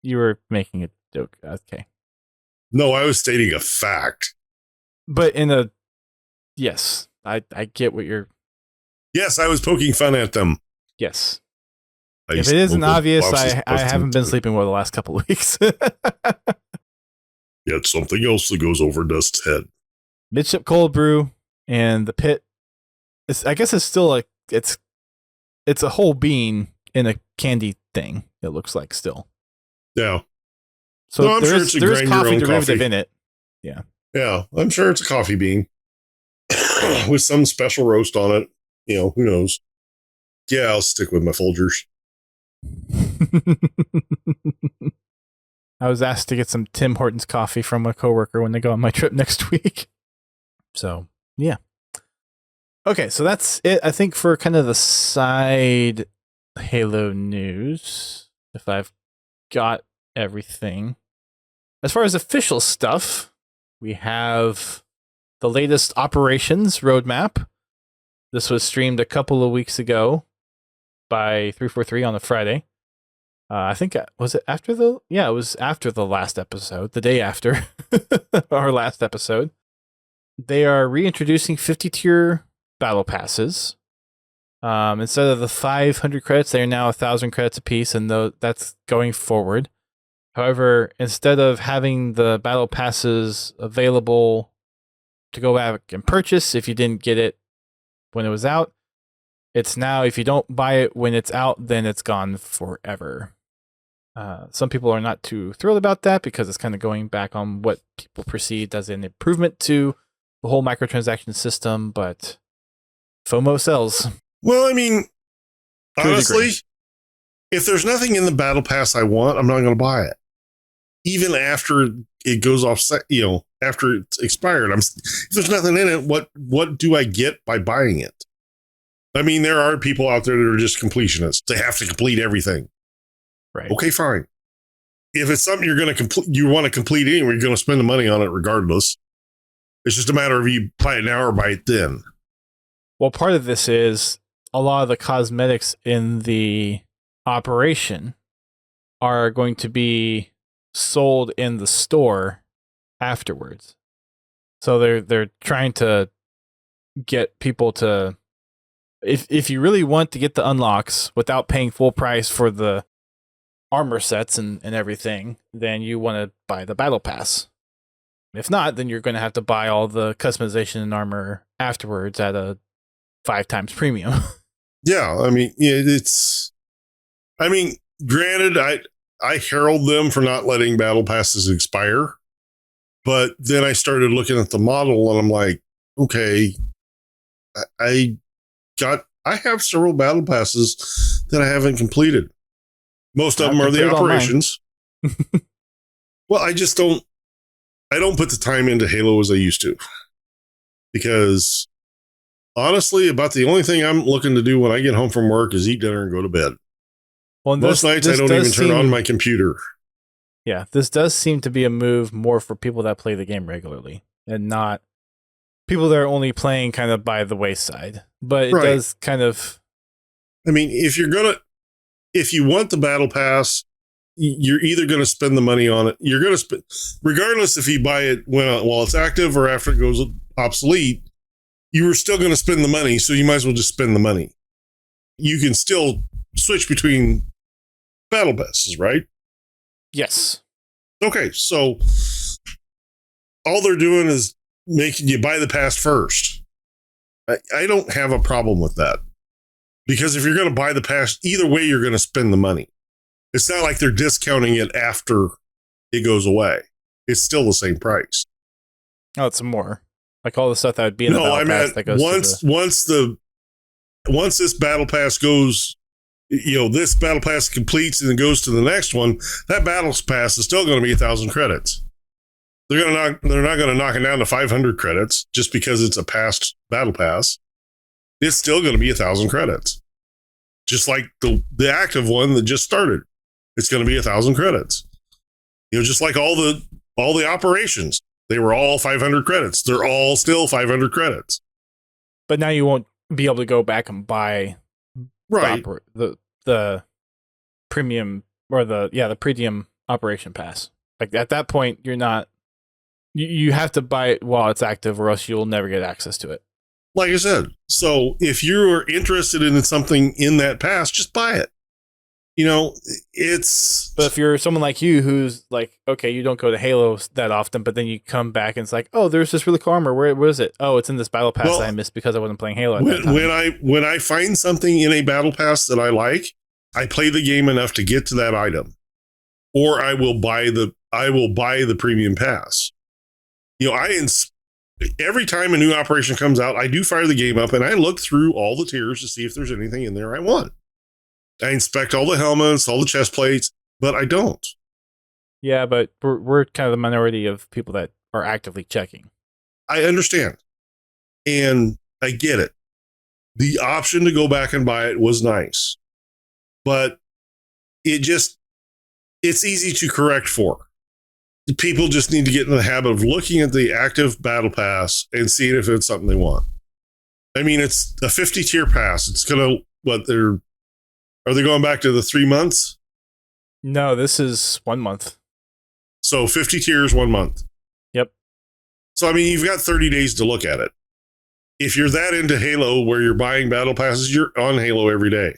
You were making a joke. Okay. No, I was stating a fact. But yes, I get what you're. Yes, I was poking fun at them. Yes. If it isn't obvious, I haven't been sleeping well the last couple of weeks. Yet something else that goes over Dust's head. Midship Cold Brew and the Pit. I guess it's still it's a whole bean in a candy thing. It looks like still. Yeah. So no, there is coffee derivative in it. Yeah. Yeah, I'm sure it's a coffee bean with some special roast on it. Who knows? Yeah, I'll stick with my Folgers. I was asked to get some Tim Hortons coffee from a coworker when they go on my trip next week. So, yeah. Okay, so that's it, I think, for kind of the side Halo news, if I've got everything. As far as official stuff, we have the latest operations roadmap. This was streamed a couple of weeks ago by 343 on a Friday. I think, was it after the? Yeah, it was after the last episode, the day after our last episode. They are reintroducing 50-tier battle passes. Instead of the 500 credits, they are now 1,000 credits apiece, and that's going forward. However, instead of having the battle passes available to go back and purchase if you didn't get it when it was out, it's now, if you don't buy it when it's out, then it's gone forever. Some people are not too thrilled about that because it's kind of going back on what people perceived as an improvement to the whole microtransaction system, but FOMO sells. Well, I mean, honestly, if there's nothing in the battle pass I want, I'm not going to buy it. Even after it goes off, after it's expired, if there's nothing in it, what do I get by buying it? I mean, there are people out there that are just completionists. They have to complete everything. Right. Okay, fine. If it's something you're going to complete, you want to complete anyway, you're going to spend the money on it regardless. It's just a matter of you buy it now or buy it then. Well, part of this is a lot of the cosmetics in the operation are going to be sold in the store afterwards. So they're trying to get people to, if you really want to get the unlocks without paying full price for the armor sets and everything, then you want to buy the battle pass. If not, then you're going to have to buy all the customization and armor afterwards at a 5 times premium. Yeah, I mean, granted, I herald them for not letting battle passes expire, but then I started looking at the model and I'm like, okay, I have several battle passes that I haven't completed. Most of them are the operations. Well, I don't put the time into Halo as I used to, because honestly, about the only thing I'm looking to do when I get home from work is eat dinner and go to bed. Well, most nights I don't even turn on my computer. Yeah, this does seem to be a move more for people that play the game regularly and not people that are only playing kind of by the wayside. But it does kind of... I mean, if you want the battle pass, you're either going to spend the money on it. You're going to spend, regardless if you buy it while it's active or after it goes obsolete, you were still going to spend the money. So you might as well just spend the money. You can still switch between battle passes, right? Yes. Okay. So all they're doing is making you buy the pass first. I don't have a problem with that, because if you're going to buy the pass, either way, you're going to spend the money. It's not like they're discounting it after it goes away. It's still the same price. Oh, it's more like all the stuff that would be in the battle pass that goes once this battle pass goes, this battle pass completes and it goes to the next one, that battle pass is still going to be 1,000 credits. They're not going to knock it down to 500 credits just because it's a past battle pass. It's still going to be 1,000 credits. Just like the active one that just started. It's going to be 1,000 credits. Just like all the operations. They were all 500 credits. They're all still 500 credits. But now you won't be able to go back and buy the premium or the premium operation pass. Like at that point, you're not. You have to buy it while it's active, or else you'll never get access to it. Like I said, so if you're interested in something in that pass, just buy it. But if you're someone like you who's like, okay, you don't go to Halo that often, but then you come back and it's like, oh, there's this really cool armor. Where is it? Oh, it's in this battle pass that I missed because I wasn't playing Halo at that time. When I find something in a battle pass that I like, I play the game enough to get to that item, or I will buy the premium pass. Every time a new operation comes out, I do fire the game up and I look through all the tiers to see if there's anything in there I want. I inspect all the helmets, all the chest plates, but I don't. Yeah, but we're kind of the minority of people that are actively checking. I understand. And I get it. The option to go back and buy it was nice. But it's easy to correct for. People just need to get in the habit of looking at the active battle pass and seeing if it's something they want. I mean, it's a 50 tier pass. It's gonna are they going back to the 3 months? No, this is 1 month. So 50 tiers, 1 month. Yep. So I mean, you've got 30 days to look at it. If you're that into Halo, where you're buying battle passes, you're on Halo every day,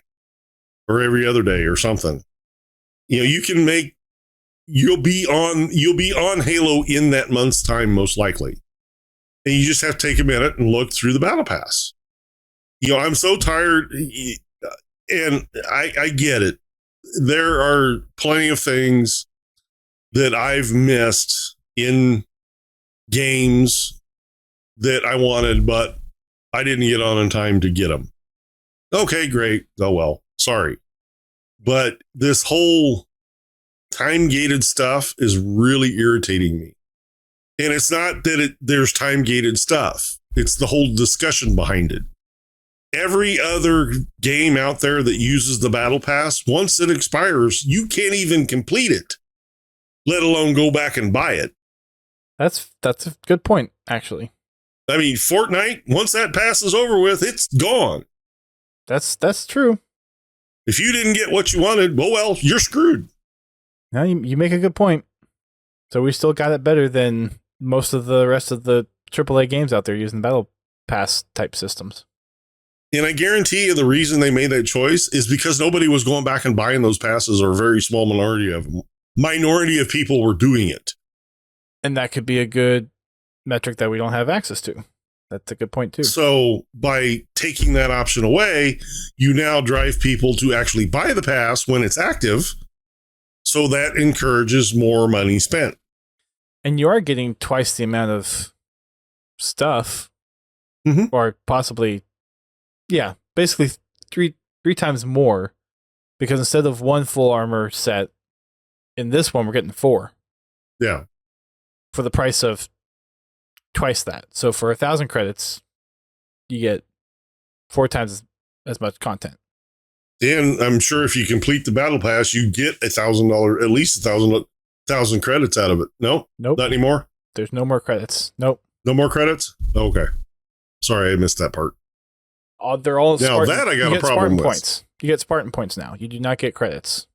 or every other day, or something. You know, you can make you'll be on Halo in that month's time, most likely. And you just have to take a minute and look through the battle pass. You know, I'm so tired, and I get it. There are plenty of things that I've missed in games that I wanted, but I didn't get on in time to get them. Okay, great. Oh, well, sorry. But this whole time-gated stuff is really irritating me. And it's not that there's time-gated stuff. It's the whole discussion behind it. Every other game out there that uses the battle pass, once it expires, you can't even complete it, let alone go back and buy it. That's a good point, actually. I mean, Fortnite, once that pass is over with, it's gone. That's true. If you didn't get what you wanted, well, you're screwed. Now you make a good point. So we still got it better than most of the rest of the AAA games out there using battle pass type systems. And I guarantee you the reason they made that choice is because nobody was going back and buying those passes, or a very small minority of them. Minority of people were doing it. And that could be a good metric that we don't have access to. That's a good point, too. So by taking that option away, you now drive people to actually buy the pass when it's active. So that encourages more money spent. And you are getting twice the amount of stuff, or possibly, basically three times more, because instead of one full armor set, in this one we're getting 4. Yeah. For the price of twice that. So for 1,000 credits, you get 4 times as much content. And I'm sure if you complete the battle pass, you get $1,000, at least 1,000 credits out of it. Nope. Not anymore. There's no more credits. Nope. No more credits. Okay. Sorry, I missed that part. They're all now Spartan. That I got a problem Spartan with. Points. You get Spartan points now. You do not get credits,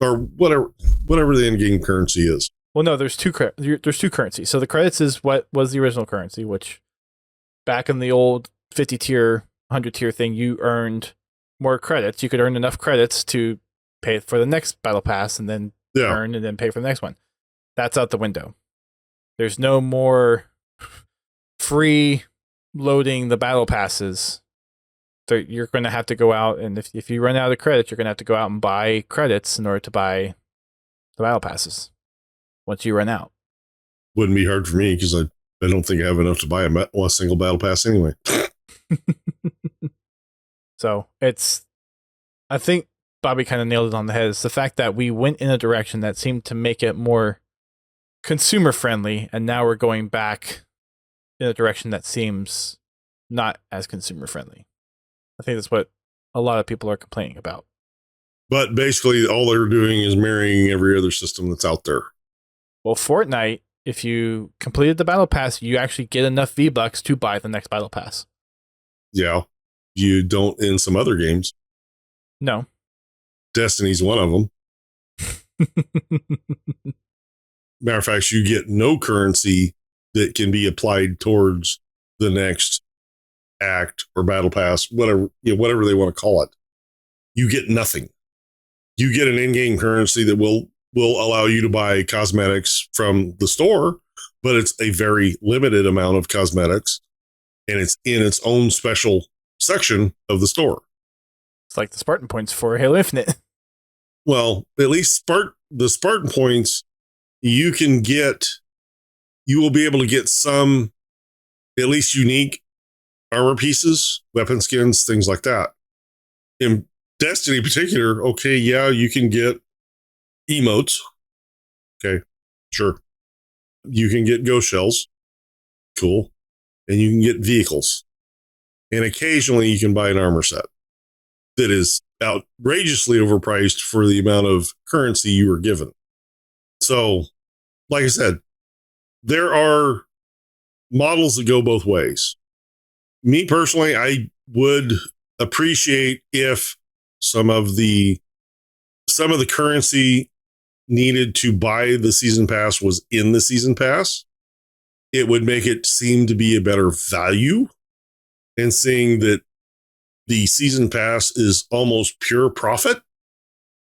or whatever the in-game currency is. Well, no, there's two currencies. So the credits is what was the original currency, which back in the old 50 tier, 100 tier thing, you earned more credits. You could earn enough credits to pay for the next battle pass, and then earn and then pay for the next one. That's out the window. There's no more free loading the battle passes. So you're going to have to go out, and if you run out of credits, you're going to have to go out and buy credits in order to buy the battle passes once you run out. Wouldn't be hard for me because I don't think I have enough to buy a single battle pass anyway. So I think Bobby kind of nailed it on the head. It's the fact that we went in a direction that seemed to make it more consumer friendly, and now we're going back in a direction that seems not as consumer friendly. I think that's what a lot of people are complaining about. But basically, all they're doing is marrying every other system that's out there. Well, Fortnite, if you completed the battle pass, you actually get enough V-Bucks to buy the next battle pass. Yeah. You don't in some other games. No. Destiny's one of them. Matter of fact, you get no currency that can be applied towards the next act or battle pass, whatever they want to call it. You get nothing. You get an in-game currency that will allow you to buy cosmetics from the store, but it's a very limited amount of cosmetics, and it's in its own special section of the store. It's like the Spartan points for Halo Infinite. Well, at least the Spartan points, you will be able to get some at least unique armor pieces, weapon skins, things like that. In Destiny in particular, okay, yeah, you can get emotes. Okay, sure. You can get ghost shells. Cool. And you can get vehicles. And occasionally you can buy an armor set that is outrageously overpriced for the amount of currency you were given. So, like I said, there are models that go both ways. Me personally, I would appreciate if some of the currency needed to buy the season pass was in the season pass. It would make it seem to be a better value, and seeing that the season pass is almost pure profit.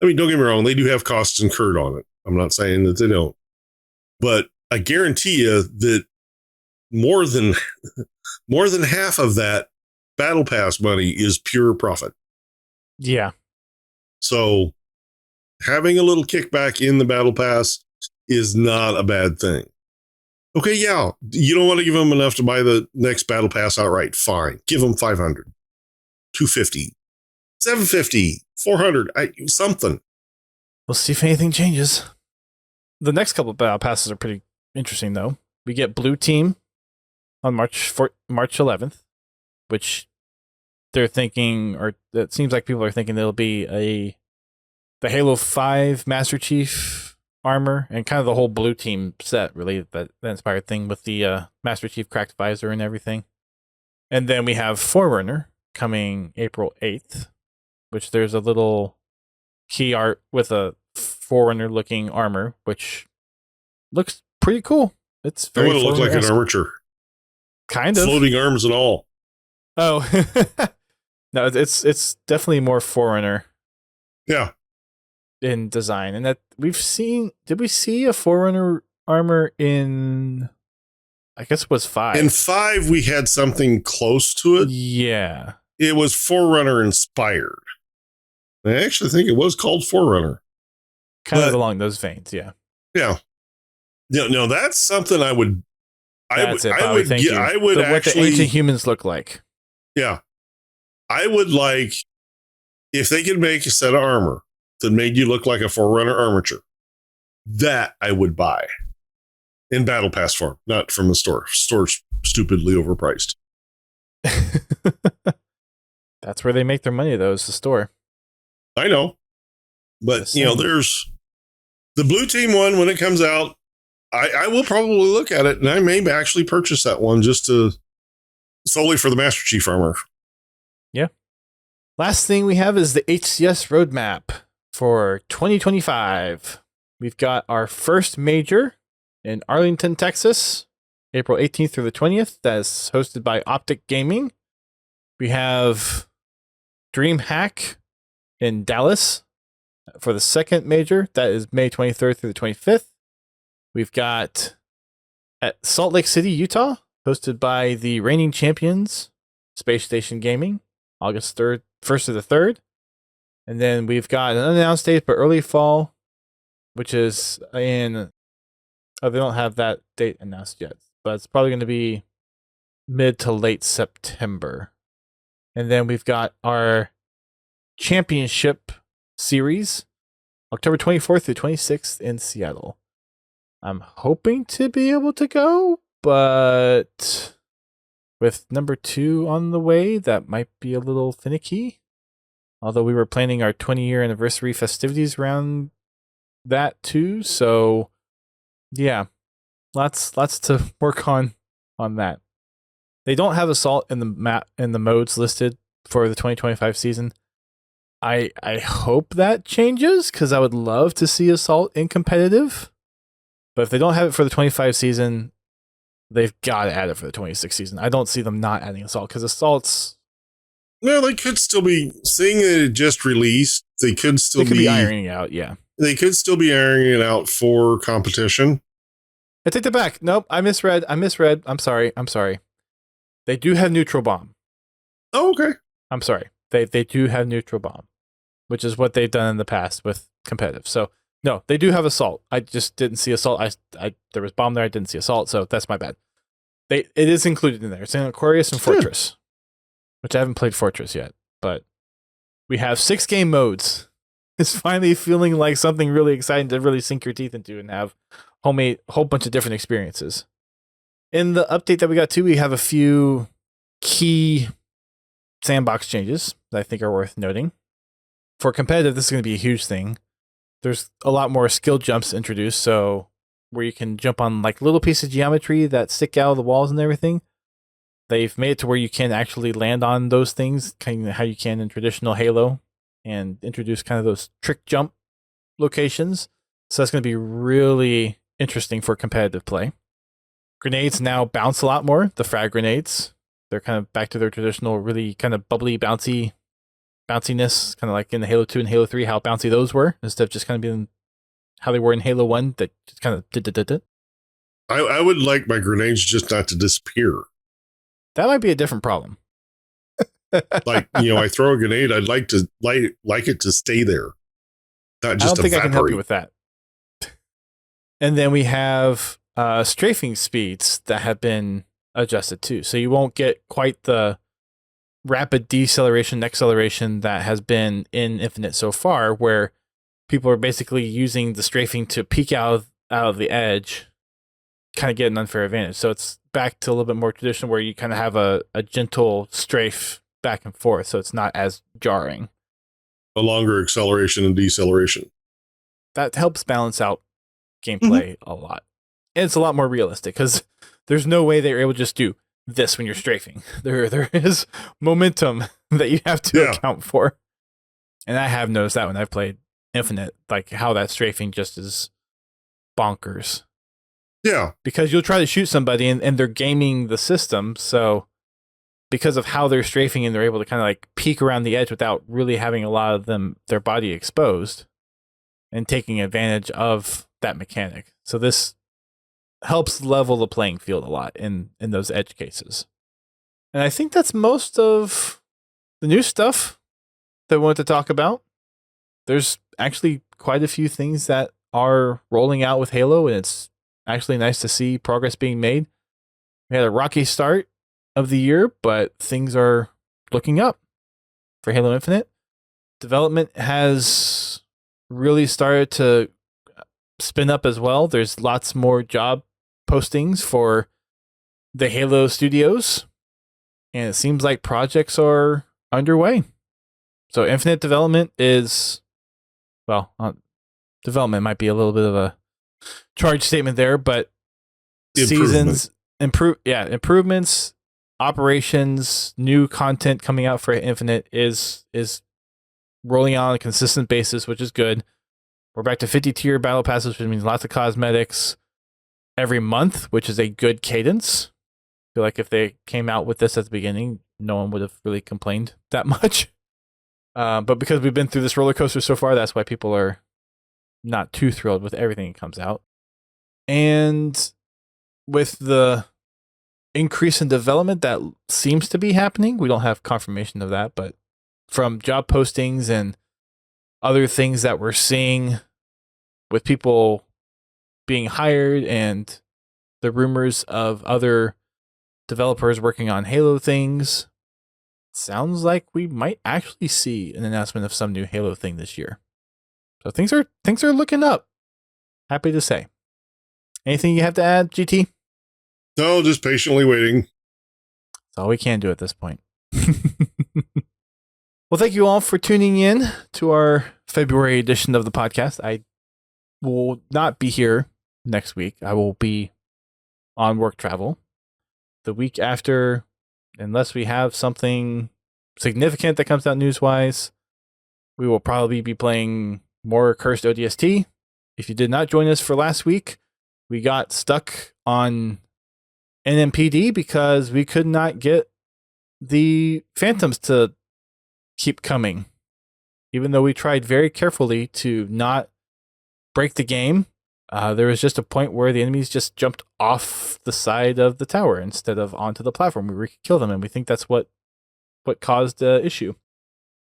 I mean, don't get me wrong, they do have costs incurred on it. I'm not saying that they don't, but I guarantee you that more than half of that battle pass money is pure profit. Yeah. So having a little kickback in the battle pass is not a bad thing. Okay, yeah, you don't want to give them enough to buy the next battle pass outright. Fine. Give them 500, 250, 750, 400, something. We'll see if anything changes. The next couple of battle passes are pretty interesting, though. We get Blue Team on March 11th, which they're thinking, or it seems like people are thinking it'll be the Halo 5 Master Chief armor and kind of the whole Blue Team set, really, that inspired thing with the Master Chief cracked visor and everything. And then we have Forerunner coming April 8th, which there's a little key art with a Forerunner looking armor, which looks pretty cool. It's very It would look like an armature. Kind of. Floating arms and all. Oh. No, it's definitely more Forerunner. Yeah. In design. And that we've seen, did we see a Forerunner armor in, I guess it was 5. In 5, we had something close to it. Yeah. It was Forerunner inspired. I actually think it was called Forerunner. Kind of along those veins, yeah. Yeah. No, that's something I would. That's it, Bobby, I would. thank you. I would what actually. the ancient humans look like. Yeah, I would like if they could make a set of armor that made you look like a Forerunner armature. That I would buy in battle pass form, not from the store. Store's stupidly overpriced. That's where they make their money, though, is the store. I know, but there's the Blue Team one when it comes out. I will probably look at it, and I may actually purchase that one just solely for the Master Chief armor. Yeah. Last thing we have is the HCS roadmap for 2025. We've got our first major in Arlington, Texas, April 18th through the 20th. That is hosted by Optic Gaming. We have DreamHack in Dallas for the second major. That is May 23rd through the 25th. We've got at Salt Lake City, Utah, hosted by the reigning champions, Space Station Gaming, August 1st to the 3rd. And then we've got an unannounced date, but early fall, which is they don't have that date announced yet, but it's probably going to be mid to late September. And then we've got our championship series, October 24th through 26th in Seattle. I'm hoping to be able to go, but with number 2 on the way, that might be a little finicky. Although we were planning our 20-year anniversary festivities around that too, so yeah, lots to work on that. They don't have Assault in the map in the modes listed for the 2025 season. I hope that changes because I would love to see Assault in competitive. But if they don't have it for the 25 season, they've got to add it for the 26 season. I don't see them not adding Assault because Assault's. No, they could still be seeing it just released. They could be ironing it out. Yeah, they could still be ironing it out for competition. I take that back. Nope, I misread. I'm sorry. They do have Neutral Bomb. Oh, okay. I'm sorry. They do have Neutral Bomb, which is what they've done in the past with competitive. So. No, they do have Assault. I just didn't see Assault. There was Bomb there. I didn't see Assault, so that's my bad. It is included in there. It's in Aquarius and Fortress, which I haven't played Fortress yet. But we have 6 game modes. It's finally feeling like something really exciting to really sink your teeth into and have a whole bunch of different experiences. In the update that we got too, we have a few key sandbox changes that I think are worth noting. For competitive, this is going to be a huge thing. There's a lot more skill jumps introduced, so where you can jump on like little pieces of geometry that stick out of the walls and everything. They've made it to where you can actually land on those things, kind of how you can in traditional Halo, and introduce kind of those trick jump locations. So that's going to be really interesting for competitive play. Grenades now bounce a lot more. The frag grenades, they're kind of back to their traditional, really kind of bubbly, bounciness, kind of like in the Halo 2 and Halo 3, how bouncy those were, instead of just kind of being how they were in Halo 1, that just kind of did. I would like my grenades just not to disappear. That might be a different problem. Like, I throw a grenade, I'd like it to stay there. Not just I don't think evaporate. I can help you with that. And then we have strafing speeds that have been adjusted too. So you won't get quite the rapid deceleration, acceleration that has been in Infinite so far, where people are basically using the strafing to peek out of the edge, kind of get an unfair advantage. So it's back to a little bit more traditional where you kind of have a gentle strafe back and forth, so it's not as jarring. A longer acceleration and deceleration. That helps balance out gameplay a lot. And it's a lot more realistic because there's no way they're able to just do this when you're strafing. There is momentum that you have to account for. And I have noticed that when I've played Infinite, like how that strafing just is bonkers. Yeah. Because you'll try to shoot somebody and they're gaming the system. So because of how they're strafing and they're able to kind of like peek around the edge without really having a lot of their body exposed and taking advantage of that mechanic. So this helps level the playing field a lot in those edge cases. And I think that's most of the new stuff that we want to talk about. There's actually quite a few things that are rolling out with Halo, and it's actually nice to see progress being made. We had a rocky start of the year, but things are looking up for Halo Infinite. Development has really started to spin up as well. There's lots more job postings for the Halo studios, and it seems like projects are underway. So Infinite development is, development might be a little bit of a charged statement there, but improvements, operations, new content coming out for Infinite is rolling out on a consistent basis, which is good. We're back to 50 tier battle passes, which means lots of cosmetics every month, which is a good cadence. I feel like if they came out with this at the beginning, no one would have really complained that much. But because we've been through this roller coaster so far, that's why people are not too thrilled with everything that comes out. And with the increase in development that seems to be happening, we don't have confirmation of that, but from job postings and other things that we're seeing with people being hired and the rumors of other developers working on Halo things, sounds like we might actually see an announcement of some new Halo thing this year. So things are looking up. Happy to say. Anything you have to add, GT? No, just patiently waiting. That's all we can do at this point. Well, thank you all for tuning in to our February edition of the podcast. I will not be here next week. I will be on work travel. The week after, unless we have something significant that comes out news-wise, we will probably be playing more Cursed ODST. If you did not join us for last week, we got stuck on NMPD because we could not get the Phantoms to keep coming. Even though we tried very carefully to not break the game, there was just a point where the enemies just jumped off the side of the tower instead of onto the platform where we could kill them, and we think that's what caused the issue.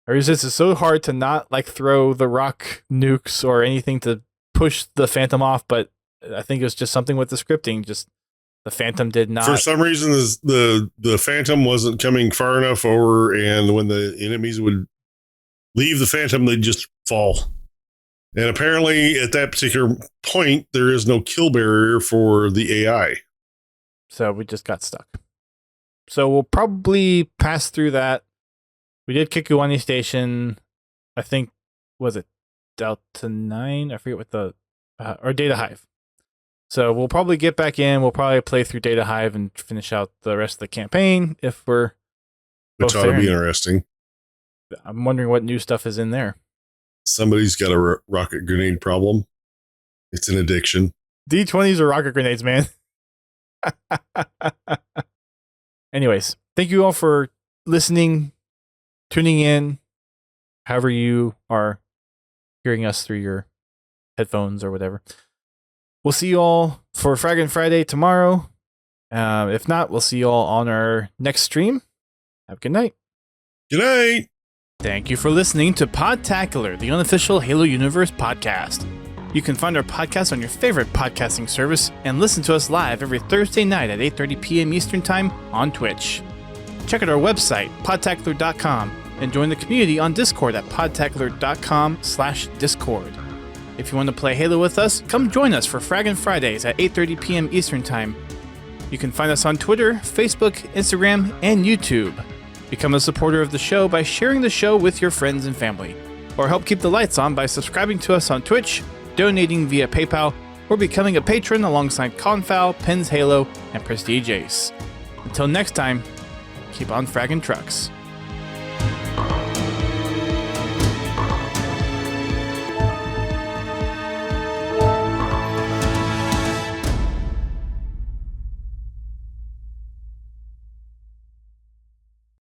It's so hard to not like throw the rock nukes or anything to push the Phantom off, but I think it was just something with the scripting. Just the Phantom did not. For some reason, the Phantom wasn't coming far enough over, and when the enemies would leave the Phantom, they'd just fall. And apparently, at that particular point, there is no kill barrier for the AI. So we just got stuck. So we'll probably pass through that. We did Kikuwani Station. I think, was it Delta 9? I forget what or Data Hive. So we'll probably get back in. We'll probably play through Data Hive and finish out the rest of the campaign if we're Which both ought to there. be interesting. I'm wondering what new stuff is in there. Somebody's got a rocket grenade problem. It's an addiction. D20s or rocket grenades, man. Anyways, thank you all for listening, tuning in, however you are hearing us through your headphones or whatever. We'll see you all for Fraggin' Friday tomorrow. If not, we'll see you all on our next stream. Have a good night. Good night. Thank you for listening to Podtacular, the unofficial Halo Universe podcast. You can find our podcast on your favorite podcasting service and listen to us live every Thursday night at 8:30 p.m. Eastern Time on Twitch. Check out our website, podtacular.com, and join the community on Discord at podtacular.com/discord. If you want to play Halo with us, come join us for Fraggin' Fridays at 8:30 p.m. Eastern Time. You can find us on Twitter, Facebook, Instagram, and YouTube. Become a supporter of the show by sharing the show with your friends and family, or help keep the lights on by subscribing to us on Twitch, donating via PayPal, or becoming a patron alongside Confal, Pens Halo, and Prestige Ace. Until next time, keep on fragging trucks.